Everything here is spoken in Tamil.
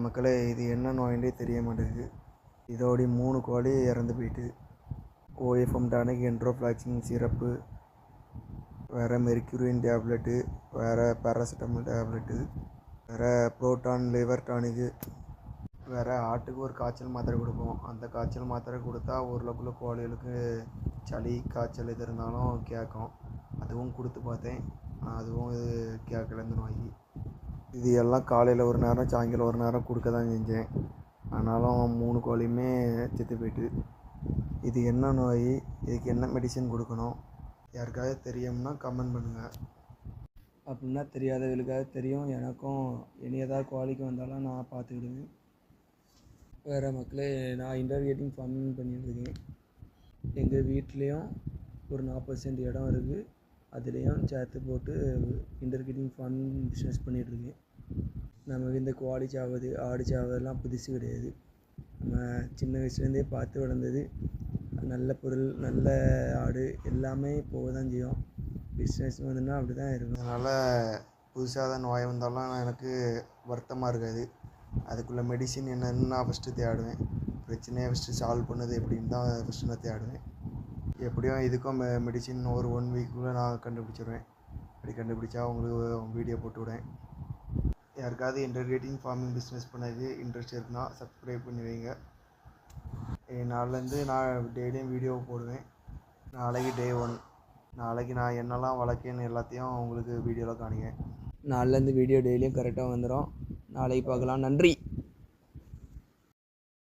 மக்களே, இது என்ன நோயின்றே தெரிய மாட்டேங்குது. இதோட 3 கோழி இறந்து போயிட்டு. ஓஎஃப்எம் டானிக், என்ட்ரோஃப்ளாக்சின் சிரப்பு, வேறு மெர்க்யூரின் டேப்லெட்டு, வேறு பேராசிட்டமால் டேப்லெட்டு, வேறு புரோட்டான் லிவர் டானிக்கு, வேறு ஆட்டுக்கு ஒரு காய்ச்சல் மாத்திரை கொடுப்போம். அந்த காய்ச்சல் மாத்திரை கொடுத்தா ஓரளவுக்குள்ள கோழிகளுக்கு சளி காய்ச்சல் எது இருந்தாலும் கேட்கும். அதுவும் கொடுத்து பார்த்தேன், அதுவும் இது கேட்கல இந்த நோய். இது எல்லாம் காலையில் ஒரு நேரம் சாயங்காலம் ஒரு நேரம் கொடுக்க தான் செஞ்சேன். ஆனாலும் 3 கோழியுமே செத்து போயிட்டு. இது என்ன நோய், இதுக்கு என்ன மெடிசன் கொடுக்கணும், யாருக்காவது தெரியும்னா கமெண்ட் பண்ணுங்கள். அப்படின்னா தெரியாதவர்களுக்காக தெரியும். எனக்கும் இனி ஏதாவது கோழிக்கு வந்தாலும் நான் பார்த்துக்கிடுவேன். வேறு மக்களே, நான் இன்டர்கேட்டிங் ஃபார்மிங் பண்ணிகிட்ருக்கேன். எங்கள் வீட்லேயும் ஒரு 40 சென்ட் இடம் இருக்குது. அதுலேயும் சேர்த்து போட்டு இன்டர்கேட்டிங் ஃபார்மிங் பிஸ்னஸ் பண்ணிகிட்ருக்கேன். நமக்கு இந்த கோழி சாவது ஆடு சாவதெல்லாம் புதுசு கிடையாது. நம்ம சின்ன வயசுலேருந்தே பார்த்து வளர்ந்தது. நல்ல பொருள், நல்ல ஆடு எல்லாமே போக தான் செய்யும். பிஸ்னஸ் வந்துன்னா அப்படி தான் இருக்கும். அதனால் புதுசாக தான் நோய் வந்தாலும் எனக்கு வருத்தமாக இருக்காது. அதுக்குள்ளே மெடிசின் என்னன்னு நான் ஃபஸ்ட்டு தேடுவேன். பிரச்சனையை ஃபஸ்ட்டு சால்வ் பண்ணது எப்படின்னு தான் ஃபஸ்ட்டு நான் தேடுவேன். எப்படியும் இதுக்கும் மெடிசின் ஒரு 1 வீக்குள்ளே நான் கண்டுபிடிச்சிடுவேன். அப்படி கண்டுபிடிச்சா உங்களுக்கு வீடியோ போட்டு விடுவேன். யாருக்காவது இன்டர்கேட்டிங் ஃபார்மிங் பிஸ்னஸ் பண்ணது இன்ட்ரெஸ்ட் இருக்குன்னா சப்ஸ்கிரைப் பண்ணி வைங்க. நாளிலேருந்து நான் டெய்லியும் வீடியோ போடுவேன். நாளைக்கு டே 1. நாளைக்கு நான் என்னெல்லாம் வளர்க்கேன்னு எல்லாத்தையும் உங்களுக்கு வீடியோவில் காணிங்க. நாளிலேருந்து வீடியோ டெய்லியும் கரெக்டாக வந்துடும். நாளைக்கு பார்க்கலாம். நன்றி.